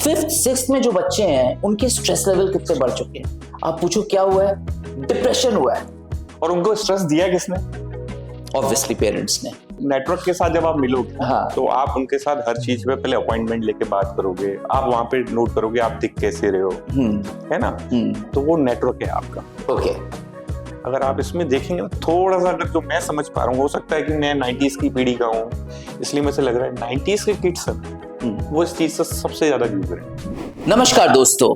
5th 6th में जो बच्चे हैं उनके स्ट्रेस लेवल कितने बढ़ चुके हैं। आप पूछो क्या हुआ है, डिप्रेशन हुआ है। और उनको स्ट्रेस दिया किसने? ऑब्वियसली पेरेंट्स ने। नेटवर्क के साथ जब आप मिलोगे हाँ। तो आप उनके साथ हर चीज पे पहले अपॉइंटमेंट लेके बात करोगे, आप वहां पे नोट करोगे आप दिख कैसे रहे हो, है ना। तो वो नेटवर्क है आपका। ओके। अगर आप इसमें देखेंगे ना थोड़ा सा, अगर जो मैं समझ पा रहा हूँ, हो सकता है कि मैं 90s की पीढ़ी का हूँ, इसलिए मुझे लग रहा है 90s के किड्स वो इस चीज से सबसे ज्यादा जूझ रहे हैं। नमस्कार दोस्तों,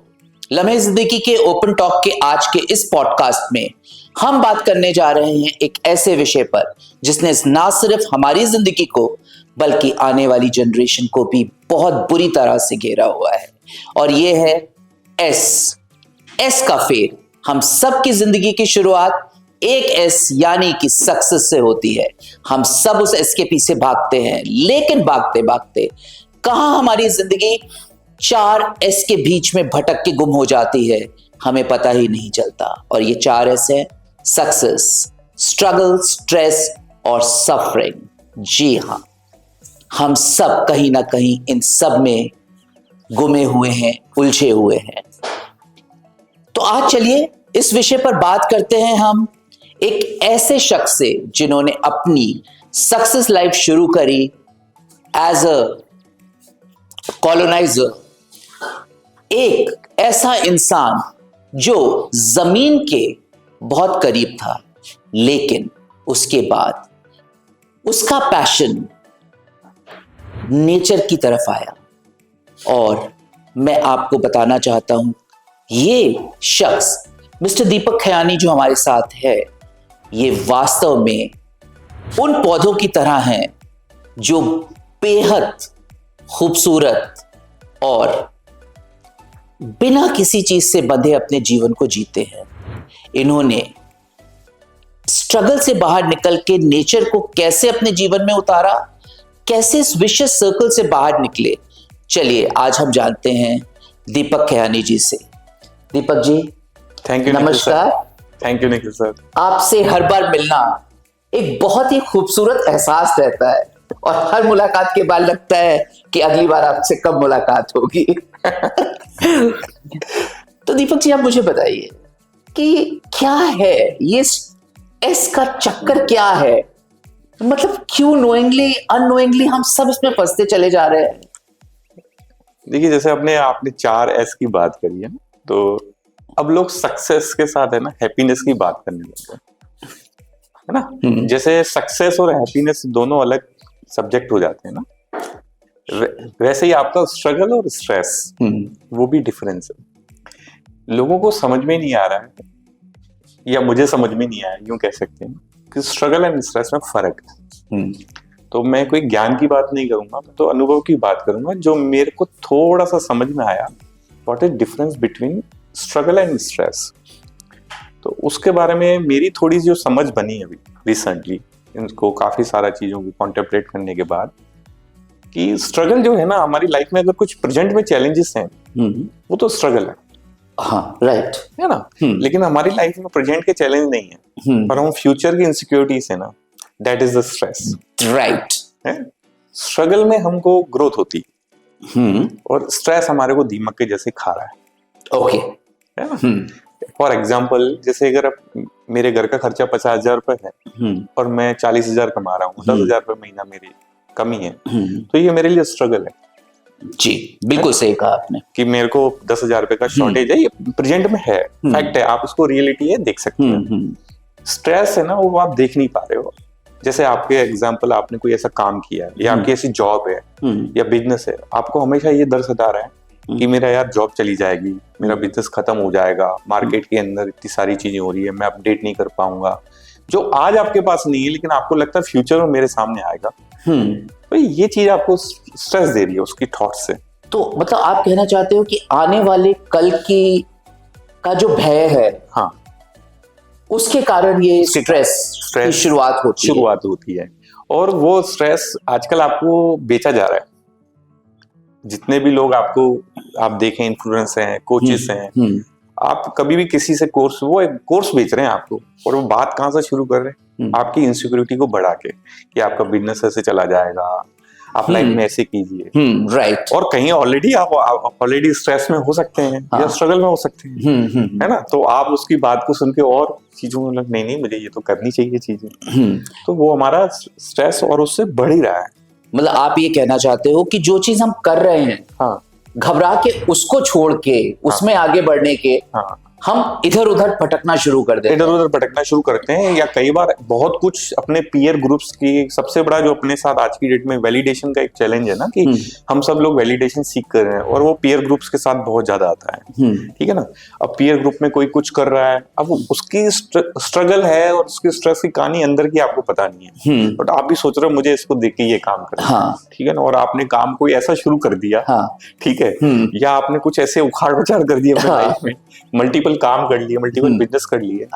लम्हे जिंदगी के ओपन टॉक के आज के इस पॉडकास्ट में हम बात करने जा रहे हैं एक ऐसे विषय पर जिसने ना सिर्फ हमारी जिंदगी को बल्कि आने वाली जनरेशन को भी बहुत बुरी तरह से घेरा हुआ है, और ये है एस का फेर। हम सब की जिंदगी की शुरुआत एक एस यानी कि सक्सेस से होती है। हम सब उस एस के पीछे भागते हैं, लेकिन भागते भागते कहां हमारी जिंदगी 4 एस के बीच में भटक के गुम हो जाती है, हमें पता ही नहीं चलता। और ये 4 एस है: सक्सेस, स्ट्रगल, स्ट्रेस और सफरिंग। जी हाँ, हम सब कहीं ना कहीं इन सब में गुमे हुए हैं, उलझे हुए हैं। तो आज चलिए इस विषय पर बात करते हैं हम एक ऐसे शख्स से जिन्होंने अपनी सक्सेस लाइफ शुरू करी एज अ कॉलोनाइजर, एक ऐसा इंसान जो जमीन के बहुत करीब था, लेकिन उसके बाद उसका पैशन नेचर की तरफ आया। और मैं आपको बताना चाहता हूं, ये शख्स मिस्टर दीपक खयानी जो हमारे साथ है, ये वास्तव में उन पौधों की तरह हैं जो बेहद खूबसूरत और बिना किसी चीज से बंधे अपने जीवन को जीते हैं। इन्होंने स्ट्रगल से बाहर निकल के नेचर को कैसे अपने जीवन में उतारा, कैसे इस विशियस सर्कल से बाहर निकले, चलिए आज हम जानते हैं दीपक खयानी जी से। Deepak ji, thank you. नमस्कार। Thank you Nikhil sir. आपसे हर बार मिलना एक बहुत ही खूबसूरत एहसास रहता है, और हर मुलाकात के बाद लगता है कि अगली बार आपसे कब मुलाकात होगी। तो दीपक जी, आप मुझे बताइए कि क्या है ये एस का चक्कर, क्या है, मतलब क्यों नोइंगली अननोइंगली हम सब इसमें फंसते चले जा रहे हैं। देखिए, जैसे आपने 4 एस की बात करी है ना, तो अब लोग सक्सेस के साथ है ना हैप्पीनेस की बात करने लगे है ना। जैसे सक्सेस और हैप्पीनेस दोनों अलग सब्जेक्ट हो जाते हैं ना, वैसे ही आपका स्ट्रगल और स्ट्रेस वो भी डिफरेंस है। लोगों को समझ में नहीं आ रहा है, या मुझे समझ में नहीं आया, यूं कह सकते हैं कि स्ट्रगल एंड स्ट्रेस में फर्क है। तो मैं कोई ज्ञान की बात नहीं करूंगा, तो अनुभव की बात करूंगा जो मेरे को थोड़ा सा समझ में आया। What is difference between struggle and stress, तो उसके बारे में मेरी थोड़ी जो समझ बनी अभी रिसेंटली, इनको काफी सारा चीजों को कॉन्टेम्पलेट करने के बाद, कि स्ट्रगल जो है ना हमारी लाइफ में, अगर कुछ प्रेजेंट में चैलेंजेस हैं वो तो स्ट्रगल है। हाँ, राइट है ना। लेकिन हमारी लाइफ में प्रेजेंट के चैलेंज नहीं है, पर हम फ्यूचर की इनसिक्योरिटीज है ना, that is the stress. Right है। स्ट्रगल में हमको ग्रोथ होती और स्ट्रेस हमारे को दीमक के जैसे खा रहा है। ओके। है ना। फॉर एग्जाम्पल, जैसे अगर मेरे घर का खर्चा 50,000 रुपए है और मैं 40,000 कमा रहा हूँ, 10,000 रुपए महीना मेरी कमी है, तो ये मेरे लिए स्ट्रगल है। जी, बिल्कुल सही कहा आपने कि मेरे को 10,000 रुपए का शॉर्टेज है, ये प्रेजेंट में है, फैक्ट है, आप उसको रियलिटी है देख सकते हैं। स्ट्रेस है ना, वो आप देख नहीं पा रहे हो। जैसे आपके एग्जाम्पल, आपने कोई ऐसा काम किया है, या आपकी ऐसी जॉब है या बिजनेस है, आपको हमेशा ये डर सता रहा है कि मेरा यार जॉब चली जाएगी, मेरा बिजनेस खत्म हो जाएगा, मार्केट के अंदर इतनी सारी चीजें हो रही है, मैं अपडेट नहीं कर पाऊंगा, जो आज आपके पास नहीं है लेकिन आपको लगता है फ्यूचर में मेरे सामने आएगा। तो ये चीज आपको स्ट्रेस दे रही है उसकी थॉट से। तो मतलब आप कहना चाहते हो कि आने वाले कल की का जो भय है, हाँ, उसके कारण ये स्ट्रेस की शुरुआत होती है। और वो स्ट्रेस आजकल आपको बेचा जा रहा है। जितने भी लोग आप देखें, इन्फ्लुएंसर हैं, कोचेस हैं, आप कभी भी किसी से वो एक कोर्स बेच रहे हैं आपको, और वो बात कहाँ से शुरू कर रहे हैं, आपकी इनसिक्योरिटी को बढ़ा के कि आपका बिजनेस ऐसे चला जाएगा, आप लाइफ में ऐसे कीजिए। राइट। और कहीं ऑलरेडी आप ऑलरेडी स्ट्रेस में हो सकते हैं या स्ट्रगल में हो सकते हैं, है ना, तो आप उसकी बात को सुन के और चीजों में नहीं नहीं मुझे ये तो करनी चाहिए चीजें, तो वो हमारा स्ट्रेस और उससे बढ़ ही रहा है। मतलब आप ये कहना चाहते हो कि जो चीज हम कर रहे हैं, हाँ, घबरा के उसको छोड़ के उसमें आगे बढ़ने के हाँ, हम इधर उधर भटकना शुरू कर देते हैं। इधर उधर भटकना शुरू करते हैं, या कई बार बहुत कुछ अपने पीयर ग्रुप्स की, सबसे बड़ा जो अपने साथ आज की डेट में वैलिडेशन का एक चैलेंज है ना, कि हम सब लोग वैलिडेशन सीख कर रहे हैं और वो पीयर ग्रुप्स के साथ बहुत ज्यादा आता है, ठीक है ना। अब पीयर ग्रुप में कोई कुछ कर रहा है, अब उसकी स्ट्रगल है और उसकी स्ट्रेस की कहानी अंदर की आपको पता नहीं है, बट आप भी सोच रहे हो मुझे इसको देख के ये काम करना, ठीक है ना, और आपने काम कोई ऐसा शुरू कर दिया, ठीक है, या आपने कुछ ऐसे उखाड़ उछाड़ कर दिया अपनी लाइफ में, मल्टीपल काम कर लिए, मल्टीपल बिजनेस कर लिए,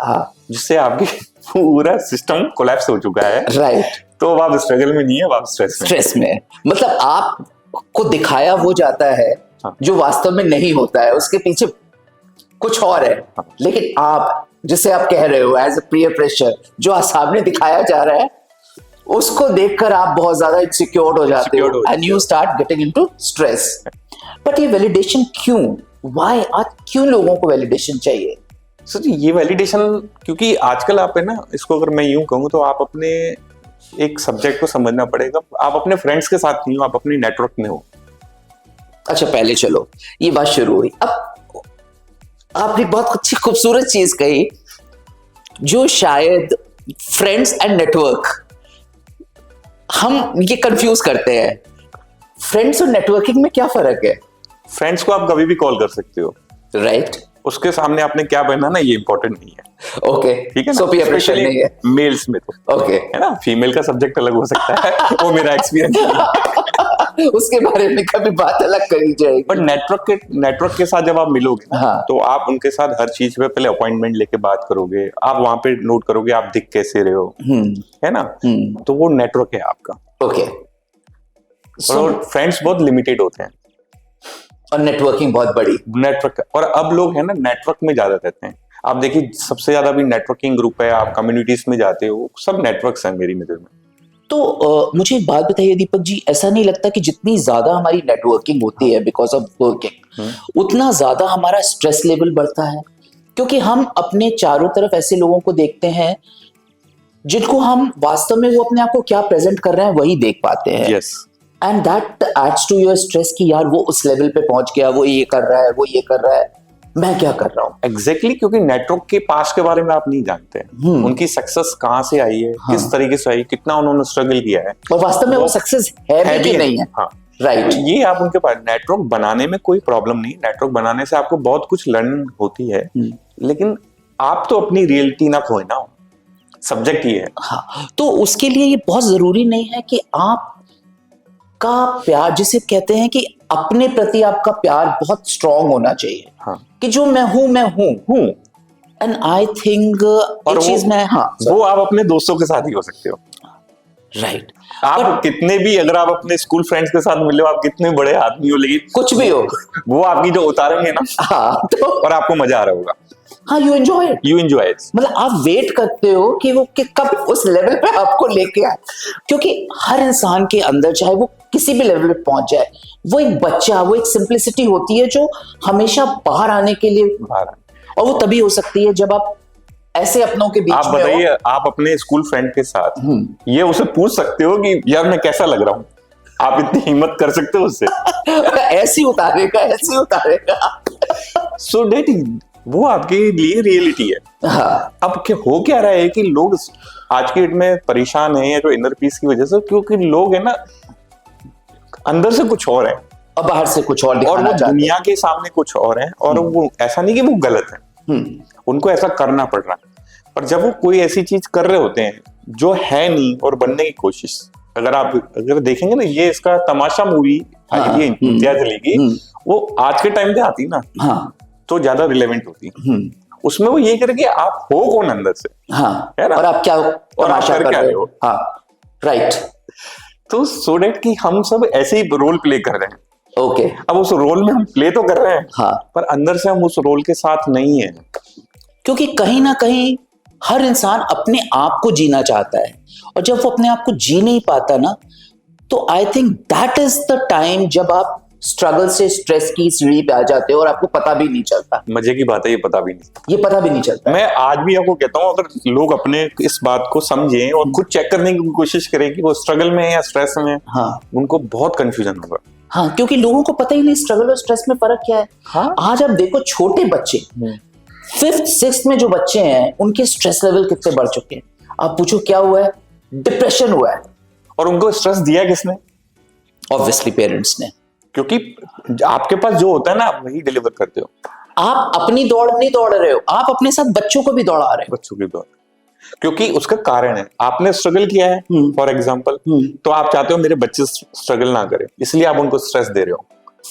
जिससे आपकी पूरा सिस्टम कोलैप्स हो चुका है, राइट। तो अब आप स्ट्रगल में नहीं है, आप स्ट्रेस में। मतलब आपको दिखाया वो जाता है जो वास्तव में नहीं होता है, उसके पीछे कुछ और है, लेकिन आप जिसे आप कह रहे हो एज अ पीयर प्रेशर, जो सामने दिखाया जा रहा है उसको देखकर आप बहुत ज्यादा इनसिक्योर हो जाते हो and you start getting into stress. But ये वैलिडेशन क्यों, व्हाई, आज क्यों लोगों को वैलिडेशन चाहिए? सर जी, ये वैलिडेशन क्योंकि आजकल आप है ना, इसको अगर मैं यूं कहूं तो आप अपने एक सब्जेक्ट को समझना पड़ेगा, आप अपने फ्रेंड्स के साथ नहीं हो, आप अपनी नेटवर्क में हो। अच्छा, पहले चलो ये बात शुरू हुई, अब आपने बहुत अच्छी खूबसूरत चीज कही, जो शायद फ्रेंड्स एंड नेटवर्क हम ये कंफ्यूज करते हैं। फ्रेंड्स और नेटवर्किंग में क्या फर्क है? फ्रेंड्स को आप कभी भी कॉल कर सकते हो, राइट। उसके सामने आपने क्या पहना ना ये इंपॉर्टेंट नहीं है, ओके, ठीक है ना, सो पीयर प्रेशर नहीं है मेल्स में तो, ओके, है ना, फीमेल का सब्जेक्ट अलग हो सकता है वो मेरा एक्सपीरियंस है उसके बारे में कभी बात अलग करी जाएगी। बट नेटवर्क के साथ जब आप मिलोगे तो आप उनके साथ हर चीज पे पहले अपॉइंटमेंट लेके बात करोगे, आप वहां पे नोट करोगे आप दिख कैसे रहे हो, है ना, तो वो नेटवर्क है आपका। ओके, और फ्रेंड्स बहुत लिमिटेड होते हैं और नेटवर्किंग बहुत बड़ी, नेटवर्क, और अब लोग है ना नेटवर्क में ज्यादा रहते हैं। आप देखिए सबसे ज्यादा भी नेटवर्किंग ग्रुप है, आप कम्युनिटीज में जाते हो, सब नेटवर्क्स हैं मेरी नजर में। तो मुझे एक बात बताइए दीपक जी, ऐसा नहीं लगता कि जितनी ज्यादा हमारी नेटवर्किंग होती है बिकॉज ऑफ वर्किंग, उतना ज्यादा हमारा स्ट्रेस लेवल बढ़ता है? क्योंकि हम अपने चारों तरफ ऐसे लोगों को देखते हैं जिनको हम वास्तव में वो अपने आप को क्या प्रेजेंट कर रहे हैं वही देख पाते हैं। Yes, and that adds to your stress कि यार वो उस लेवल पे पहुंच गया, वो ये कर रहा है, वो ये कर रहा है, मैं क्या कर रहा हूँ? एग्जैक्टली, क्योंकि नेटवर्क के पास के बारे में आप नहीं जानते हैं, उनकी सक्सेस कहाँ से आई है, किस तरीके से आई, कितना उन्होंने स्ट्रगल किया है, और वास्तव में वो सक्सेस है भी नहीं है। हाँ, राइट। ये आप उनके पास, नेटवर्क बनाने में कोई प्रॉब्लम नहीं, नेटवर्क बनाने से आपको बहुत कुछ लर्न होती है, लेकिन आप तो अपनी रियलिटी ना खोए ना, सब्जेक्ट ये है। हाँ, तो उसके लिए ये बहुत जरूरी नहीं है कि आप का प्यार, जिसे कहते हैं कि अपने प्रति आपका प्यार बहुत स्ट्रांग होना चाहिए, कि जो मैं हूं एंड आई थिंक और चीज में, वो आप अपने दोस्तों के साथ ही हो सकते हो, राइट। आप कितने भी, अगर आप अपने स्कूल फ्रेंड्स के साथ मिले हो, आप कितने बड़े आदमी हो, लेकिन कुछ भी हो, वो आपकी जो उतारेंगे ना, तो और आपको मजा आ रहा होगा। यू एंजॉय इट, मतलब आप वेट करते हो कि वो कब उस लेवल पे आपको लेके आए, क्योंकि हर इंसान के अंदर चाहे वो किसी भी लेवल पे पहुंच जाए, वो एक बच्चा, वो एक सिंप्लिसिटी होती है जो हमेशा बाहर आने के लिए, और वो तभी हो सकती है जब आप ऐसे अपनों के बीच आप बताइए, आप अपने स्कूल फ्रेंड के साथ ये उसे पूछ सकते हो कि यार मैं कैसा लग रहा हूँ, आप इतनी हिम्मत कर सकते हो उससे? ऐसी उतारेगा सो डेटिंग वो आपके लिए रियलिटी है। अब क्या हो क्या रहा है कि लोग आज की डेट में परेशान हैं, या जो इनर पीस की वजह से, क्योंकि लोग है ना अंदर से कुछ और है और बाहर से कुछ और वो दुनिया के सामने कुछ और है, और वो ऐसा नहीं कि वो गलत है, उनको ऐसा करना पड़ रहा है, पर जब वो कोई ऐसी चीज कर रहे होते हैं जो है नहीं और बनने की कोशिश, अगर देखेंगे ना, ये इसका तमाशा मूवी ये इम्तियाज अली की, वो आज के टाइम पे आती ना, तो ज्यादा रिलेवेंट होती है। उसमें वो ये करे कि आप हो कौन अंदर से, है ना, और आप क्या, और आप कर क्या रहे हो, राइट। तो सो डेट कि हम सब ऐसे ही रोल प्ले कर रहे हैं। ओके, अब उस रोल में हम प्ले तो कर रहे हैं, पर अंदर से हम उस रोल के साथ नहीं है, क्योंकि कहीं ना कहीं हर इंसान अपने आप को जीना चाहता है, और जब वो अपने आप को जी नहीं पाता ना, तो I think that is the time जब आप स्ट्रगल से स्ट्रेस की सीढ़ी पे आ जाते हो और आपको पता भी नहीं चलता। मजे की बात है, ये पता भी नहीं चलता। मैं आज भी आपको कहता हूँ, अगर लोग अपने इस बात को समझें और खुद चेक करने की कोशिश करें कि वो स्ट्रगल में है या स्ट्रेस में, हाँ, उनको बहुत कंफ्यूजन होगा। हाँ, क्योंकि लोगों को पता ही नहीं स्ट्रगल और स्ट्रेस में फर्क क्या है। हाँ? आज आप देखो छोटे बच्चे 5th 6th में जो बच्चे हैं उनके स्ट्रेस लेवल कितने बढ़ चुके हैं। आप पूछो क्या हुआ है? डिप्रेशन हुआ है। और उनको स्ट्रेस दिया किसने? ऑब्वियसली पेरेंट्स ने, क्योंकि आपके पास जो होता है ना, आप वही डिलीवर करते हो। आप अपनी दौड़ नहीं दौड़ रहे हो, आप अपने साथ बच्चों को भी दौड़ा रहे हो। बच्चों की दौड़, क्योंकि उसका कारण है आपने स्ट्रगल किया है फॉर एग्जाम्पल, तो आप चाहते हो मेरे बच्चे स्ट्रगल ना करें, इसलिए आप उनको स्ट्रेस दे रहे हो।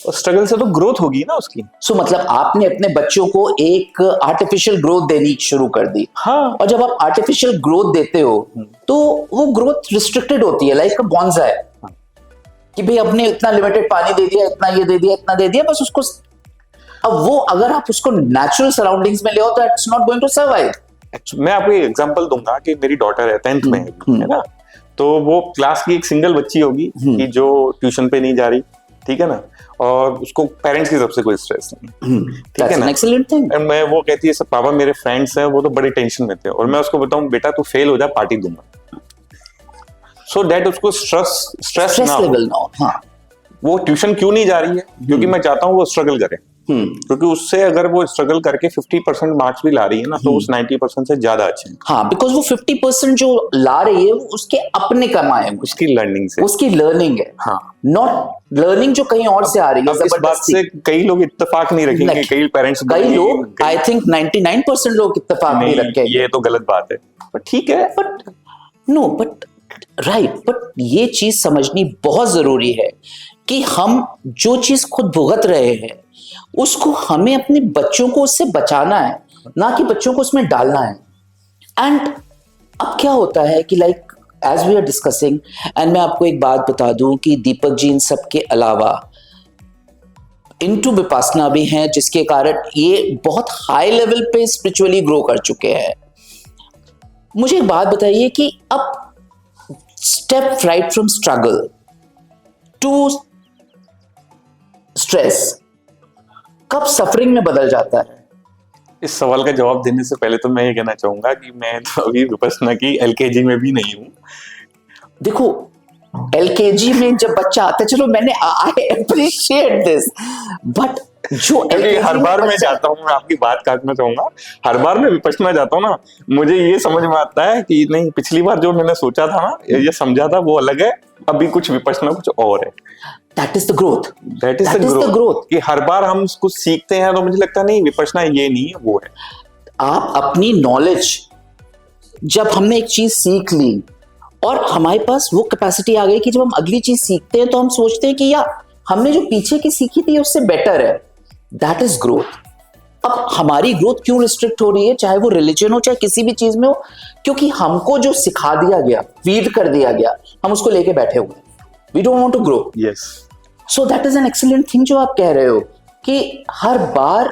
और स्ट्रगल से तो ग्रोथ होगी ना उसकी। सो मतलब आपने अपने बच्चों को एक आर्टिफिशियल ग्रोथ देनी शुरू कर दी। हाँ। और जब आप आर्टिफिशियल ग्रोथ देते हो तो वो ग्रोथ रिस्ट्रिक्टेड होती है, लाइक बॉन्जा है कि भाई अपने इतना लिमिटेड पानी दे दिया, इतना ये दे दिया, इतना दे दिया, बस उसको। अब वो अगर आप उसको नेचुरल सराउंडिंग्स में ले आओ तो it's not going to survive. मैं आपको एग्जांपल दूंगा कि मेरी डॉटर है 10th में है ना, तो वो क्लास की एक सिंगल बच्ची होगी कि जो ट्यूशन पे नहीं जा रही, ठीक है ना, और उसको पेरेंट्स की तरफ से कोई स्ट्रेस नहीं, ठीक है ना, एक्सीलेंट थिंग। मैं वो कहती है सब पापा मेरे फ्रेंड्स हैं वो तो बड़े टेंशन में थे, और मैं उसको बताऊं बेटा तू फेल हो जा पार्टी दूंगा, सो दैट उसको स्ट्रेस ना हो। हाँ। वो ट्यूशन क्यों नहीं जा रही है? क्योंकि मैं चाहता हूँ वो स्ट्रगल करे, क्योंकि उससे अगर वो स्ट्रगल करके 50% मार्क्स भी ला रही है ना, तो उस 90% से ज्यादा अच्छे हैं। हाँ, बिकॉज वो 50% जो ला रही है वो उसके अपने कमाए, उसकी लर्निंग से, उसकी लर्निंग है। हाँ, नॉट लर्निंग जो कहीं और से आ रही है। इस बात से कई लोग इत्तेफाक नहीं रखेंगे, कई पेरेंट्स, कई लोग, आई थिंक 99% लोग इत्तेफाक नहीं रखेंगे। ये तो गलत बात है, पर ठीक है, but no, but right, but ये चीज समझनी बहुत जरूरी है कि हम जो चीज खुद भुगत रहे हैं उसको हमें अपने बच्चों को उससे बचाना है, ना कि बच्चों को उसमें डालना है। एंड अब क्या होता है कि like as we are discussing, and मैं आपको एक बात बता दूं कि दीपक जी इन सब के अलावा इनटू विपासना भी हैं, जिसके कारण ये बहुत हाई लेवल पे स्पिरिचुअली ग्रो कर चुके हैं। मुझे एक बात बताइए कि अब step right from struggle to stress कब सफरिंग में बदल जाता है? इस सवाल का जवाब देने से पहले तो मैं ये कहना चाहूंगा कि मैं तो अभी विपश्यना की LKG में भी नहीं हूँ। देखो LKG में जब बच्चा आता है, चलो मैंने आई अप्रिशिएट दिस, बट जो हर बार मैं जाता हूँ, मैं आपकी बात काटना चाहूंगा, हर बार मैं विपश्यना जाता हूँ ना, मुझे ये समझ में आता है कि नहीं, पिछली बार जो मैंने सोचा था ना, ये समझा था वो अलग है, अभी कुछ विपश्यना कुछ और है। That is the growth. That is the growth. कि हर बार हम कुछ सीखते हैं तो मुझे लगता नहीं विपश्यना ये नहीं है, वो है। आप अपनी नॉलेज, जब हमने एक चीज सीख ली और हमारे पास वो कैपेसिटी आ गई कि जब हम अगली चीज सीखते हैं तो हम सोचते हैं कि यार हमने जो पीछे की सीखी थी उससे बेटर है। That is growth. अब हमारी ग्रोथ क्यों रिस्ट्रिक्ट हो रही है, चाहे वो रिलीजन हो चाहे किसी भी चीज में हो? क्योंकि हमको जो सिखा दिया गया, फीड कर दिया गया, हम उसको लेके बैठे हुए। We don't want to grow. Yes. So that is an excellent thing जो आप कह रहे हो कि हर बार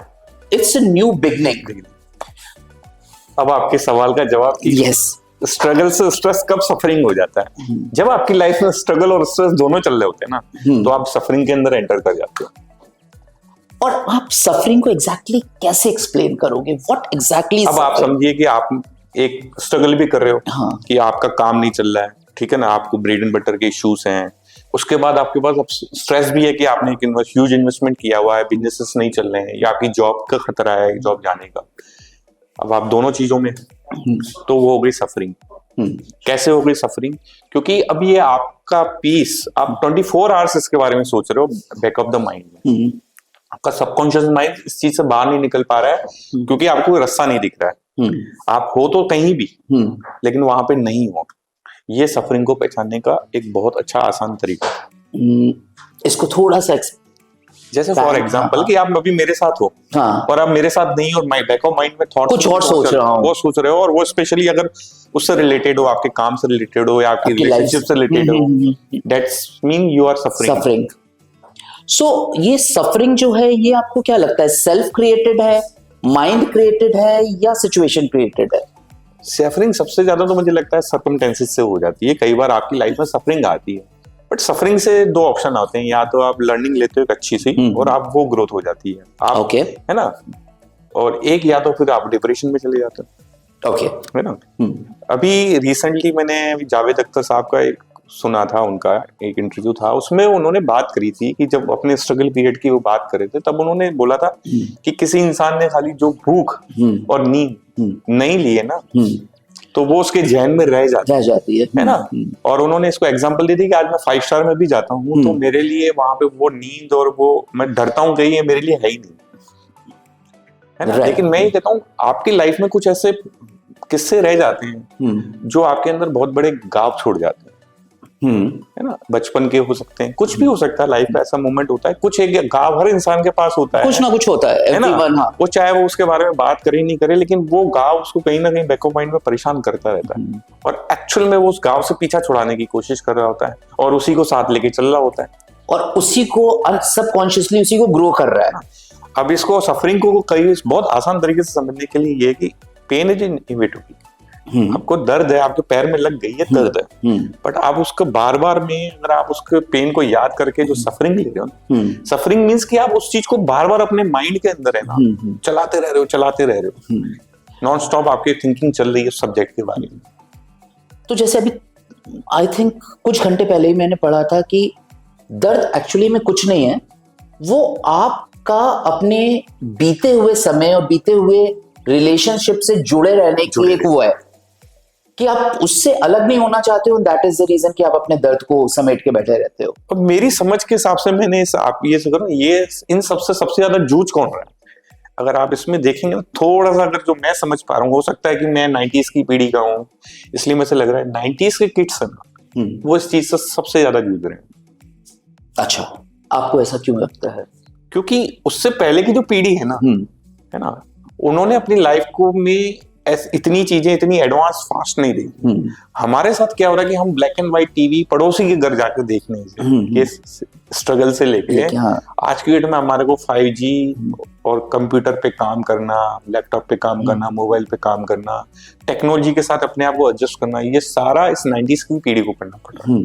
it's a new beginning. अब आपके सवाल का जवाब कि yes. स्ट्रगल से स्ट्रेस कब सफरिंग हो जाता है? जब आपकी लाइफ में स्ट्रगल और स्ट्रेस दोनों चल रहे होते हैं ना, तो आप सफरिंग के अंदर एंटर कर जाते हो। और आप सफरिंग को एग्जैक्टली कैसे एक्सप्लेन करोगे? What exactly? अब आप समझिए कि आप एक स्ट्रगल भी कर रहे हो, हाँ, कि आपका काम नहीं चल रहा है, ठीक है ना, आपको ब्रेड एंड बटर के इश्यूज हैं, उसके बाद आपके पास अब स्ट्रेस भी है कि आपने एक ह्यूज इन्वेस्टमेंट किया हुआ है, बिजनेसेस नहीं चल रहे हैं, या आपकी जॉब का खतरा है, जॉब जाने का। अब आप दोनों चीजों में, तो वो हो गई सफरिंग। कैसे हो गई सफरिंग? क्योंकि अब ये आपका पीस, आप 24 आवर्स इसके बारे में सोच रहे हो बैक ऑफ द माइंड में। आपका सबकॉन्शियस माइंड इस चीज से बाहर नहीं निकल पा रहा है, क्योंकि आपको कोई रास्ता नहीं दिख रहा है। आप हो तो कहीं भी, लेकिन वहां पे नहीं हो। ये सफरिंग को पहचानने का एक बहुत अच्छा आसान तरीका है। इसको थोड़ा सा जैसे फॉर एग्जांपल कि आप अभी मेरे साथ हो, हाँ, और आप मेरे साथ नहीं, और माय बैक ऑफ माइंड में थॉट्स कुछ और सोच रहा हूं, वो सोच रहे हो, और वो स्पेशली अगर उससे रिलेटेड हो, आपके काम से रिलेटेड हो, या आपकी रिलेशनशिप से रिलेटेड हो, that's mean you are suffering. So ये सफरिंग जो है, ये आपको क्या लगता है सेल्फ क्रिएटेड है, माइंड क्रिएटेड है, या सिचुएशन क्रिएटेड है? सफरिंग सबसे ज्यादा तो मुझे लगता है सर्कमस्टेंसेस से हो जाती है। कई बार आपकी लाइफ में सफरिंग आती है, बट सफरिंग से दो ऑप्शन आते हैं, या तो आप लर्निंग लेते हो एक अच्छी सी और आप वो ग्रोथ हो जाती है आप, ओके, है ना, और एक या तो फिर आप डिप्रेशन में चले जाते हो, ओके, है ना। अभी रिसेंटली मैंने जावेद अख्तर साहब का एक सुना था, उनका एक इंटरव्यू था, उसमें उन्होंने बात करी थी कि जब अपने स्ट्रगल पीरियड की वो बात करे थे, तब उन्होंने बोला था कि किसी इंसान ने खाली जो भूख और नींद नहीं लिए ना, तो वो उसके जहन में रह जाती है ना। और उन्होंने इसको एग्जांपल दी थी कि आज मैं 5 स्टार में भी जाता हूँ तो मेरे लिए वहां पे वो नींद और वो मैं डरता हूँ कहीं ये मेरे लिए है ही नहीं, है ना। लेकिन मैं ये कहता हूँ आपकी लाइफ में कुछ ऐसे किस्से रह जाते हैं जो आपके अंदर बहुत बड़े गाव छोड़ जाते हैं, है ना। बचपन के हो सकते हैं, कुछ भी हो सकता है, लाइफ का ऐसा मोमेंट होता है, कुछ एक गाव हर इंसान के पास होता है, कुछ ना कुछ होता है ना। हाँ। वो चाहे वो उसके बारे में बात करे नहीं करे, लेकिन वो गाव उसको कहीं ना कहीं बैक ऑफ माइंड में परेशान करता रहता है, और एक्चुअल में वो उस गाव से पीछा छुड़ाने की कोशिश कर रहा होता है और उसी को साथ लेके चल रहा होता है, और उसी को सबकॉन्शियसली उसी को ग्रो कर रहा है। अब इसको सफरिंग को कई बहुत आसान तरीके से समझने के लिए ये कि पेन इज इनएविटेबल, आपको दर्द है, आपके पैर में लग गई है, दर्द है, बट आप उसको बार बार में अगर आप उसके पेन को याद करके जो सफरिंग ले रहे हो, सफरिंग मींस कि आप उस चीज को बार बार अपने माइंड के अंदर है ना चलाते रह रहे हो, नॉन स्टॉप आपकी थिंकिंग चल रही है सब्जेक्ट के बारे में। तो जैसे अभी आई थिंक कुछ घंटे पहले ही मैंने पढ़ा था कि दर्द एक्चुअली में कुछ नहीं है, वो आपका अपने बीते हुए समय और बीते हुए रिलेशनशिप से जुड़े रहने की एक वो है कि आप उससे अलग नहीं होना चाहते हो, दैट इज द रीजन कि आप अपने दर्द को समेट के बैठे रहते हो। और मेरी समझ के हिसाब से मैंने आप ये करो, ये इन सबसे ज्यादा जूझ कौन रहा है, अगर आप इसमें देखेंगे ना थोड़ा सा, अगर जो मैं समझ पा रहा हूँ, हो सकता है कि मैं 90s की पीढ़ी का हूँ इसलिए मुझे लग रहा है 90s के किड्स है ना वो इस चीज से सबसे ज्यादा जूझ रहे हैं। अच्छा, आपको ऐसा क्यों लगता है? क्योंकि उससे पहले की जो पीढ़ी है ना, है ना, उन्होंने अपनी लाइफ को में इतनी चीजें इतनी एडवांस फास्ट नहीं देखी। हमारे साथ क्या हो रहा है कि हम ब्लैक एंड व्हाइट टीवी पड़ोसी के घर जाकर देखने के स्ट्रगल से लेके आज की डेट में हमारे को 5G और कंप्यूटर पे काम करना, लैपटॉप पे काम करना, मोबाइल पे काम करना, टेक्नोलॉजी के साथ अपने आप को एडजस्ट करना, ये सारा इस 90s की पीढ़ी को करना पड़ रहा है।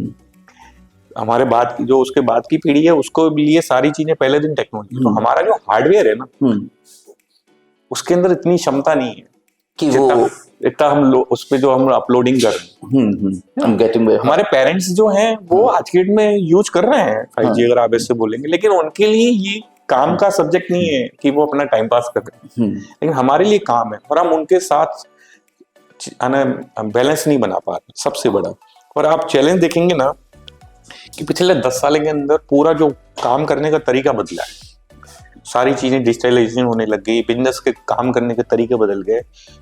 हमारे बाद की जो उसके बाद की पीढ़ी है उसको लिए सारी चीजें पहले दिन टेक्नोलॉजी, तो हमारा जो हार्डवेयर है ना उसके अंदर इतनी क्षमता नहीं है कि वो इतना हम उस पे जो हम अपलोडिंग कर रहे हैं। हमारे पेरेंट्स जो हैं वो आज के डेट में यूज कर रहे हैं 5G अगर आप ऐसे बोलेंगे, लेकिन उनके लिए ये काम का सब्जेक्ट नहीं है कि वो अपना टाइम पास कर रहे हैं, लेकिन हमारे लिए काम है और हम उनके साथ बैलेंस नहीं बना पा रहे, सबसे बड़ा। और आप चैलेंज देखेंगे ना कि पिछले 10 साल के अंदर पूरा जो काम करने का तरीका बदला है, सारी चीजें डिजिटलाइजेशन होने लग गई, बिजनेस के काम करने के तरीके बदल गए,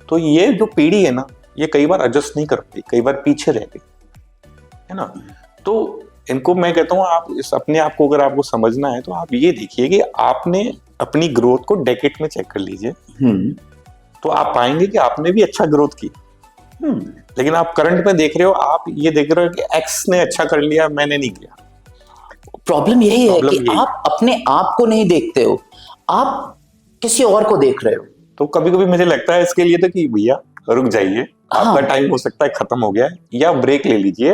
तो ये जो पीढ़ी है ना ये कई बार एडजस्ट नहीं कर पाई, कई बार पीछे रह गई, है ना। तो इनको मैं कहता हूँ आप इस अपने आप को अगर आपको समझना है तो आप ये देखिए कि आपने अपनी ग्रोथ को डेकेड में चेक कर लीजिए, तो आप पाएंगे कि आपने भी अच्छा ग्रोथ की। लेकिन आप करंट में देख रहे हो, आप ये देख रहे हो कि एक्स ने अच्छा कर लिया, मैंने नहीं किया। प्रॉब्लम यही है कि आप अपने आप को नहीं देखते हो, आप किसी और को देख रहे हो। तो कभी कभी मुझे लगता है इसके लिए तो कि भैया रुक जाइए, आपका टाइम हो सकता है खत्म हो गया है, या ब्रेक ले लीजिए।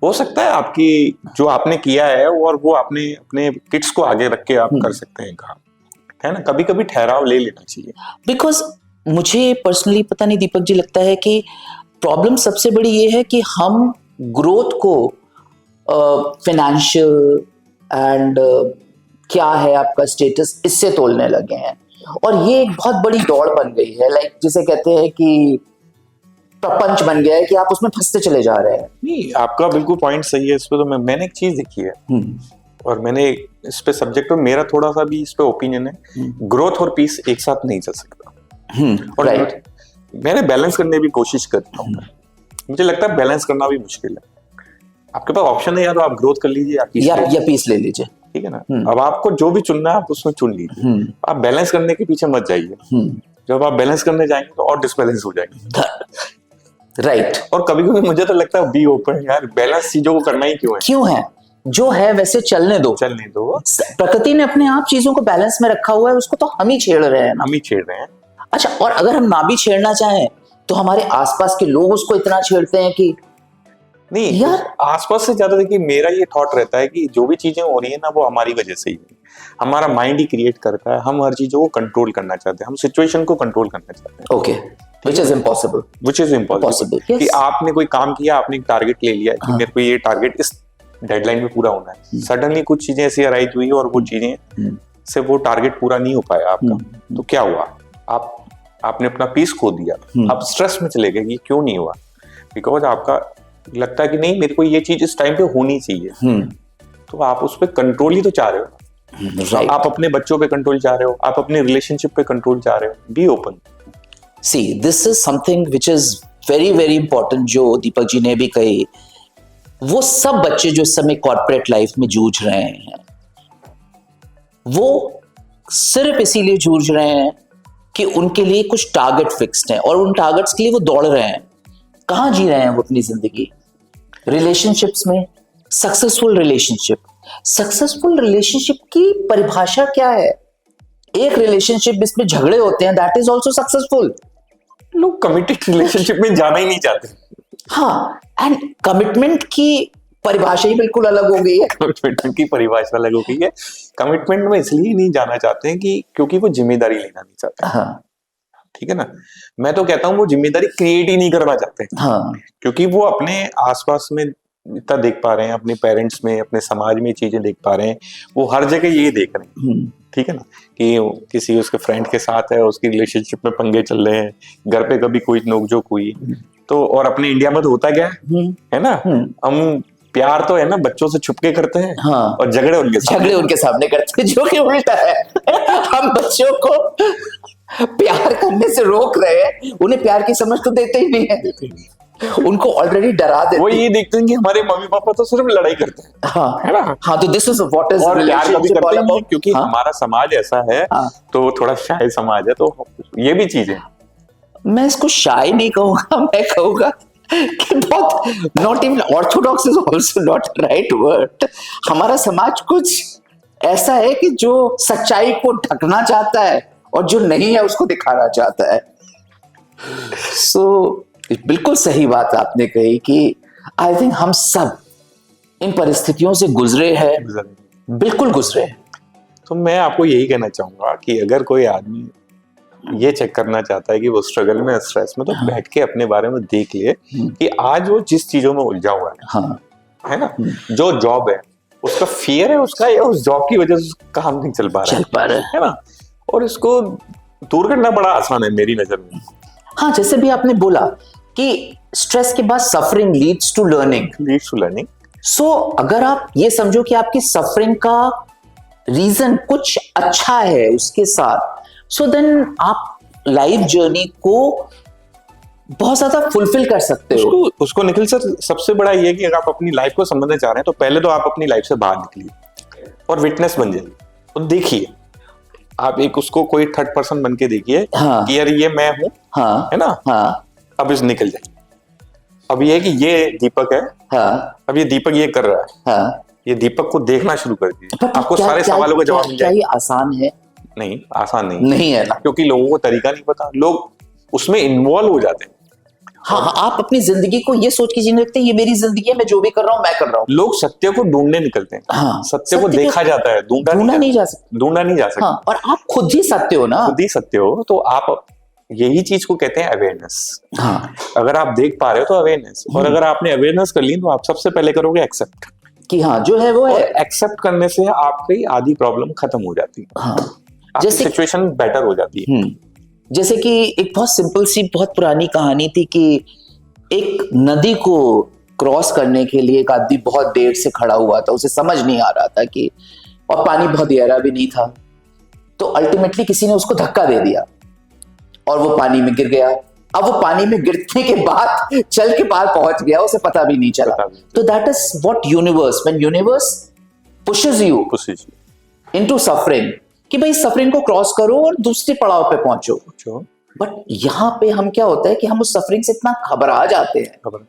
हो सकता है आपकी जो आपने किया है और वो आपने अपने किड्स को आगे रख के आप कर सकते हैं काम, है ना। कभी कभी ठहराव ले लेना चाहिए। बिकॉज मुझे पर्सनली पता नहीं दीपक जी, लगता है कि प्रॉब्लम सबसे बड़ी ये है कि हम ग्रोथ को फाइनेंशियल एंड क्या है आपका स्टेटस इससे तोलने लगे हैं, और ये एक बहुत बड़ी दौड़ बन गई है, लाइक जिसे कहते हैं कि प्रपंच बन गया है कि आप उसमें फंसते चले जा रहे हैं। नहीं, आपका बिल्कुल पॉइंट सही है इस पे। तो मैंने एक चीज देखी है और मैंने इस पे सब्जेक्ट में मेरा थोड़ा सा भी इस पे ओपिनियन है, ग्रोथ और पीस एक साथ नहीं चल सकता। और मैंने बैलेंस करने की कोशिश करता हूँ, मुझे लगता है बैलेंस करना भी मुश्किल है। आपके पास ऑप्शन है, या तो आप ग्रोथ कर लीजिए या पीस ले लीजिए, ठीक है ना। अब आपको जो भी चुनना है आप उसमें चुन लीजिए, आप बैलेंस करने के पीछे मत जाइए। जब आप बैलेंस करने जाएंगे तो और डिसबैलेंस हो जाएंगे, राइट। और कभी कभी मुझे तो लगता है बी ओपन, यार बैलेंस चीजों को करना ही क्यों है, जो है वैसे चलने दो। प्रकृति ने अपने आप चीजों को बैलेंस में रखा हुआ है, उसको तो हम ही छेड़ रहे हैं। अच्छा, और अगर हम ना भी छेड़ना चाहें तो हमारे आसपास के लोग उसको इतना छेड़ते हैं कि नहीं यार आसपास से ज्यादा देखिए मेरा ये थॉट रहता है कि जो भी चीजें हो रही है ना वो हमारी वजह से ही है। हमारा माइंड ही क्रिएट करता है, हम हर चीजों को कंट्रोल करना चाहते हैं, हम सिचुएशन को कंट्रोल करना चाहते हैं। Okay, which is impossible. Which is impossible Yes. कि आपने कोई काम किया, आपने एक टारगेट ले लिया कि मेरे को ये टारगेट इस डेडलाइन में पूरा होना है, सडनली कुछ चीजें ऐसी अराइज हुई और वो चीजें से वो टारगेट पूरा नहीं हो पाया आपका, तो क्या हुआ, आपने अपना पीस खो दिया, आप स्ट्रेस में चले गए कि क्यों नहीं हुआ, बिकॉज आपका लगता है कि नहीं मेरे को ये चीज इस टाइम पे होनी चाहिए, तो आप उस पर कंट्रोल ही तो चाह रहे हो। राइट। आप अपने बच्चों पे कंट्रोल चाह रहे हो, आप अपने रिलेशनशिप पे कंट्रोल चाह रहे हो। Be open. See this is something which is very very important जो दीपक जी ने भी कही। वो सब बच्चे जो इस समय कॉर्पोरेट लाइफ में जूझ रहे हैं, वो सिर्फ इसीलिए जूझ रहे हैं कि उनके लिए कुछ टारगेट फिक्स्ड है और उन टारगेट्स के लिए वो दौड़ रहे हैं। कहां जी रहे हैं वो अपनी जिंदगी? रिलेशनशिप्स में। सक्सेसफुल रिलेशनशिप की परिभाषा क्या है? एक रिलेशनशिप जिसमें झगड़े होते हैं, दैट इज ऑल्सो सक्सेसफुल। लोग कमिटेड रिलेशनशिप में जाना ही नहीं चाहते। हाँ, एंड कमिटमेंट की परिभाषा ही बिल्कुल अलग हो गई है। कमिटमेंट की परिभाषा अलग हो गई है। कमिटमेंट में इसलिए नहीं जाना चाहते हैं कि क्योंकि वो जिम्मेदारी लेना नहीं चाहते। हाँ, ठीक है ना, मैं तो कहता हूँ वो जिम्मेदारी क्रिएट ही नहीं करना चाहते। हाँ, क्योंकि वो अपने आसपास में इतना देख पा रहे हैं, अपने पेरेंट्स में, अपने समाज में चीजें देख पा रहे हैं, वो हर जगह ये देख रहे हैं। ठीक है ना, कि किसी उसके फ्रेंड के साथ है, उसकी रिलेशनशिप में पंगे चल रहे हैं, घर पे कभी कोई नोकझोंक हुई, तो और अपने इंडिया में तो होता क्या है ना, हम प्यार तो है ना बच्चों से छुपके करते हैं, हाँ, और झगड़े उनके सामने करते हैं, जो कि उल्टा है। हम बच्चों को प्यार करने से रोक रहे हैं, उन्हें प्यार की समझ तो देते ही नहीं है, उनको ऑलरेडी डरा देते हैं। वो ये देखते हैं कि हमारे मम्मी पापा तो सिर्फ लड़ाई करते हैं। हाँ, है ना। हाँ, तो दिस इज व्हाट इज और प्यार कभी करते ही नहीं, क्योंकि हाँ? हमारा समाज ऐसा है, हाँ? तो थोड़ा शाय समाज है, तो ये भी चीज है। मैं इसको शाय नहीं कहूंगा, मैं कहूंगा कि बहुत not even Orthodox is also not right word. हमारा समाज कुछ ऐसा है कि जो सच्चाई को ढकना चाहता है और जो नहीं है उसको दिखाना चाहता है। सो बिल्कुल सही बात आपने कही कि आई थिंक हम सब इन परिस्थितियों से गुजरे हैं, बिल्कुल गुजरे हैं। तो मैं आपको यही कहना चाहूंगा कि अगर कोई आदमी ये चेक करना चाहता है कि वो स्ट्रगल में, स्ट्रेस में, तो बैठ के अपने बारे में देख लिए कि आज वो जिस चीजों में उलझा हुआ है ना, जो जॉब है उसका फियर है उसका, या उस जॉब की वजह से उसका काम नहीं चल पा रहा है ना, और इसको दूर करना बड़ा आसान है मेरी नजर में। हाँ, जैसे भी आपने बोला कि स्ट्रेस के बाद सफरिंग लीड्स टू लर्निंग। सो अगर आप ये समझो कि आपकी सफरिंग का रीजन कुछ अच्छा है उसके साथ, सो देन आप लाइफ जर्नी को बहुत ज्यादा फुलफिल कर सकते हो। उसको निखिल सर, सबसे बड़ा ये कि अगर आप अपनी लाइफ को समझना चाह रहे हैं तो पहले तो आप अपनी लाइफ से बाहर निकलिए और विटनेस बन जाइए और देखिए, आप एक उसको कोई थर्ड पर्सन बन के देखिए कि यार ये मैं हूं, है ना, अब इस निकल जाए। अब ये है कि ये दीपक है, अब ये दीपक ये कर रहा है, ये दीपक को देखना शुरू कर दीजिए, आपको सारे सवालों का जवाब मिल जाएगा। क्या ये आसान है? नहीं, आसान नहीं है ना, क्योंकि लोगों को तरीका नहीं पता, लोग उसमें इन्वॉल्व हो जाते हैं। हाँ, आप अपनी जिंदगी को ये सोच के जीने लगते हैं ये मेरी जिंदगी है, मैं जो भी कर रहा हूँ मैं कर रहा हूँ। लोग सत्य को ढूंढने निकलते हैं। हाँ, सत्य को देखा जाता है, ढूंढा नहीं जा सकता। हाँ, और आप खुद ही सत्य हो ना, खुद ही सत्य हो, तो आप यही चीज को कहते हैं अवेयरनेस। हाँ, अगर आप देख पा रहे हो तो अवेयरनेस, और अगर आपने अवेयरनेस कर ली तो आप सबसे पहले करोगे एक्सेप्ट, कि हाँ जो है वो है। एक्सेप्ट करने से आपकी आधी प्रॉब्लम खत्म हो जाती है। हाँ, जैसे सिचुएशन बेटर हो जाती है। जैसे कि एक बहुत सिंपल सी बहुत पुरानी कहानी थी कि एक नदी को क्रॉस करने के लिए एक आदमी बहुत देर से खड़ा हुआ था, उसे समझ नहीं आ रहा था कि, और पानी बहुत गहरा भी नहीं था, तो अल्टीमेटली किसी ने उसको धक्का दे दिया और वो पानी में गिर गया। अब वो पानी में गिरने के बाद चल के पार पहुंच गया, उसे पता भी नहीं चला। तो that is what universe, when universe pushes you into suffering, कि भाई सफरिंग को क्रॉस करो और दूसरे पड़ाव पे पहुंचो। बट यहाँ पे हम क्या होता है कि हम उस सफरिंग से इतना घबरा जाते हैं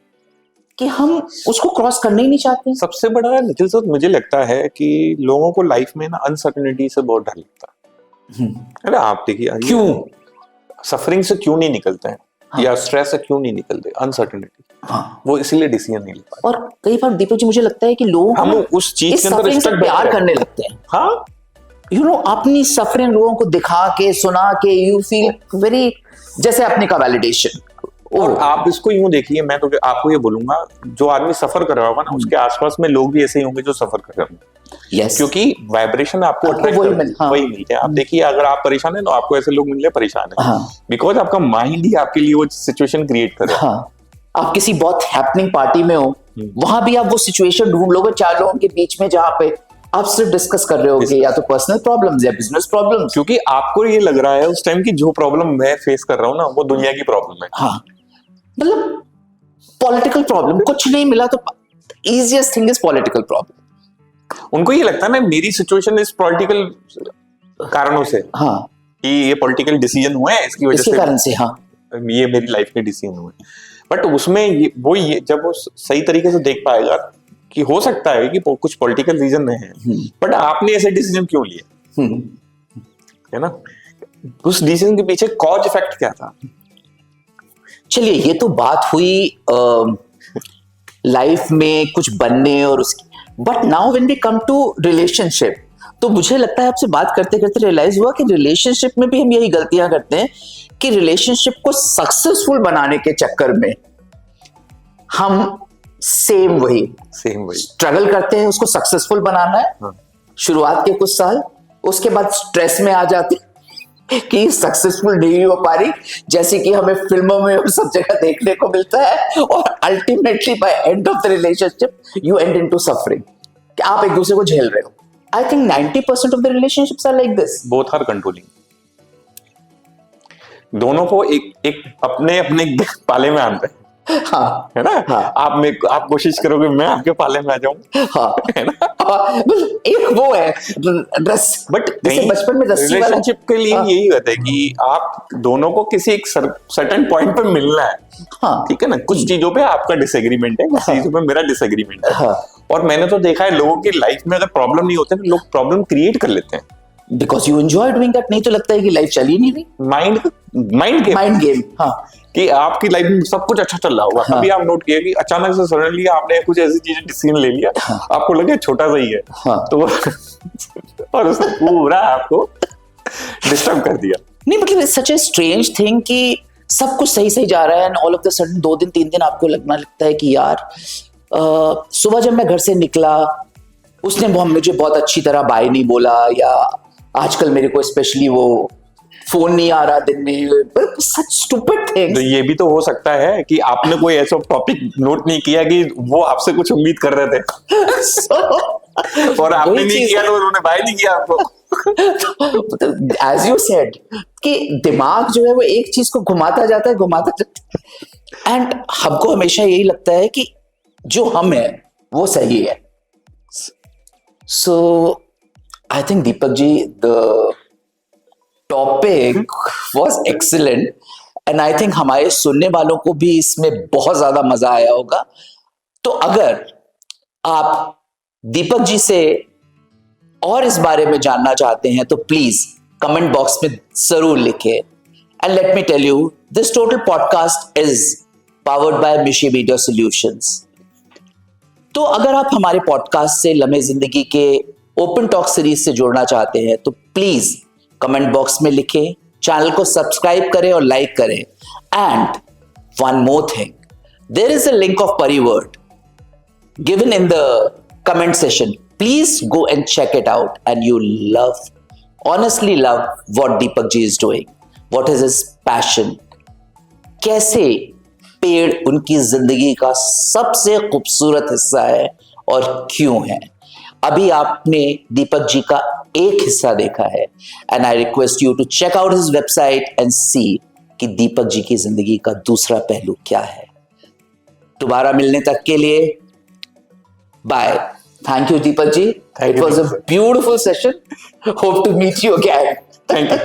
कि हम उसको क्रॉस करना ही नहीं चाहते। सबसे बड़ा निखिल सर मुझे लगता है कि लोगों को लाइफ में ना अनसर्टेनिटी से बहुत डर लगता है ना। आप देखिए क्यों सफरिंग से क्यों नहीं निकलते हैं, या स्ट्रेस से क्यों नहीं निकलते, अनसर्टेनिटी। हाँ, वो इसीलिए डिसीजन नहीं ले पाते। और कई बार दीपक जी मुझे लगता है कि लोग हम उस चीज के अंदर स्टक प्यार करने लगते हैं। हाँ, यू नो, अपनी सफरिंग लोगों को दिखा के सुना के यू फील वेरी, जैसे अपने का वैलिडेशन। और आप इसको यूं देखिए, मैं तो आपको ये बोलूंगा, जो आदमी सफर कर रहा होगा ना, उसके आसपास में लोग भी ऐसे ही होंगे जो सफर कर रहे होंगे। yes. क्योंकि वाइब्रेशन आपको अट्रैक्ट वही मिलते हैं। आप देखिए, अगर आप परेशान है तो आपको ऐसे लोग मिल रहे परेशान है, बिकॉज आपका माइंड ही आपके लिए वो सिचुएशन क्रिएट कर रहा है। आप किसी बहुत हैपनिंग पार्टी में हो, वहां भी आप वो सिचुएशन ढूंढ लोगे 4 लोगों के बीच में जहां पे आप सिर्फ डिस्कस कर रहे होगे या तो पर्सनल प्रॉब्लम्स या बिजनेस प्रॉब्लम्स, क्योंकि आपको ये लग रहा है उस टाइम की जो प्रॉब्लम मैं फेस कर रहा हूँ ना, वो दुनिया की प्रॉब्लम है। हाँ, मतलब पॉलिटिकल प्रॉब्लम कुछ नहीं मिला तो easiest thing is political problem. उनको ये लगता है ना मेरी सिचुएशन इस पॉलिटिकल कारणों से, हाँ, कि ये पॉलिटिकल डिसीजन हुए हैं इसकी वजह इसके कारण से, हाँ, ये मेरी लाइफ के डिसीजन हुए। बट उसमें ये जब वो सही तरीके से देख पाएगा कि हो सकता है कि कुछ पॉलिटिकल रीजन है, बट आपने ऐसे डिसीजन क्यों लिए, है ना, उस डिसीजन के पीछे कॉज इफेक्ट क्या था। चलिए, ये तो बात हुई लाइफ में कुछ बनने और उसकी, but now when we come to relationship, तो मुझे लगता है आपसे बात करते करते रियलाइज हुआ कि रिलेशनशिप में भी हम यही गलतियां करते हैं कि रिलेशनशिप को सक्सेसफुल बनाने के चक्कर में हम सेम वही स्ट्रगल करते हैं उसको सक्सेसफुल बनाना है। हाँ। शुरुआत के कुछ साल, उसके बाद स्ट्रेस में आ जाते कि सक्सेसफुल नहीं हो पा रही, जैसे कि हमें फिल्मों में सब जगह देखने को मिलता है, और ultimately by end of the relationship you end into suffering, कि आप एक दूसरे को झेल रहे हो। I think 90% of the relationships are like this. Both are controlling, दोनों को एक अपने अपने पाले में आना है। हाँ, है ना, हाँ, आप कोशिश करोगे मैं आपके पाले में आ जाऊं, हाँ, है ना, एक वो है ड्रेस, बट बचपन में रस्सी वाला रिलेशनशिप के लिए यही होता है कि आप दोनों को किसी एक सर्टेन पॉइंट पे मिलना है। हाँ, ठीक है ना, कुछ चीजों पे आपका डिसएग्रीमेंट है, कुछ चीजों पे मेरा डिसएग्रीमेंट है। हाँ, और मैंने तो देखा है लोगों की लाइफ में अगर प्रॉब्लम नहीं होते तो लोग प्रॉब्लम क्रिएट कर लेते हैं, because you enjoy doing that. नहीं तो लगता है कि लाइफ चल ही नहीं रही। माइंड गेम, हाँ, कि आपकी लाइफ में सब कुछ अच्छा चल रहा होगा, हाँ, अभी आप नोट किया कि अचानक से सडनली आपने कुछ ऐसी चीजें डिसीजन ले लिया, हाँ, आपको लगे छोटा सा ही है, हाँ, तो और उसने पूरा आपको डिस्टर्ब कर दिया। नहीं, मतलब it's such a strange thing कि सब कुछ सही सही जा रहा है and all of the sudden 2 दिन 3 दिन आपको लगता है कि यार सुबह जब मैं घर से निकला उसने मुझे बहुत अच्छी तरह बाय नहीं बोला, या आजकल मेरे को स्पेशली वो फोन नहीं आ रहा दिन में, सच स्टूपिड थिंग्स। तो ये भी तो हो सकता है कि आपने कोई ऐसा टॉपिक नोट नहीं किया कि वो आपसे कुछ उम्मीद कर रहे थे और आपने नहीं किया तो उन्होंने बाय नहीं किया आपको। एज यू सेड कि दिमाग जो है वो एक चीज को घुमाता जाता है, एंड हमको हमेशा यही लगता है कि जो हम है वो सही है। So I think Deepak ji, the topic was excellent and I think हमारे सुनने वालों को भी इसमें बहुत ज्यादा मजा आया होगा। तो अगर आप दीपक जी से और इस बारे में जानना चाहते हैं तो प्लीज कमेंट बॉक्स में जरूर लिखें। And let me tell you, this total podcast is powered by Mishi media solutions. तो अगर आप हमारे पॉडकास्ट से लम्हे जिंदगी के ओपन टॉक सीरीज से जुड़ना चाहते हैं तो प्लीज कमेंट बॉक्स में लिखें, चैनल को सब्सक्राइब करें और लाइक करें। And one more thing, there is a link of परिवर्ड given in the comment session. Please go and check it out, and you honestly love what Deepak ji is doing. What is his passion? कैसे पेड़ उनकी जिंदगी का सबसे खूबसूरत हिस्सा है और क्यों है। अभी आपने दीपक जी का एक हिस्सा देखा है, and I request you to check out his website and see कि दीपक जी की जिंदगी का दूसरा पहलू क्या है। दोबारा मिलने तक के लिए bye. Thank you, Deepak ji. It was a beautiful session. Hope to meet you again. Thank you.